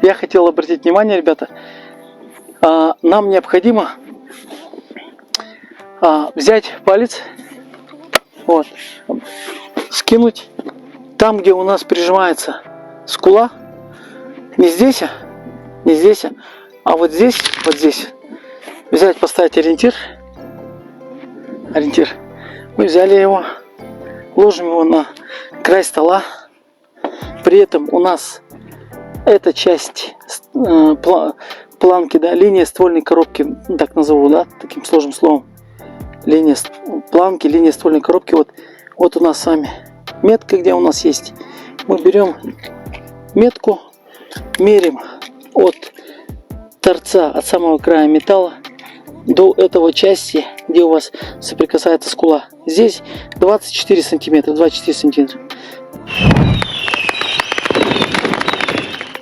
я хотел обратить внимание, ребята, нам необходимо взять палец, вот, скинуть там, где у нас прижимается скула, не здесь, а вот здесь, взять, поставить ориентир. Мы взяли его, ложим его на край стола. При этом у нас эта часть планки, да, линия ствольной коробки, так назову, да, таким сложным словом. Линия планки, линия ствольной коробки. Вот у нас с вами метка, где у нас есть. Мы берем метку, меряем от торца, от самого края металла до этого части, где у вас соприкасается скула. Здесь 24 сантиметра.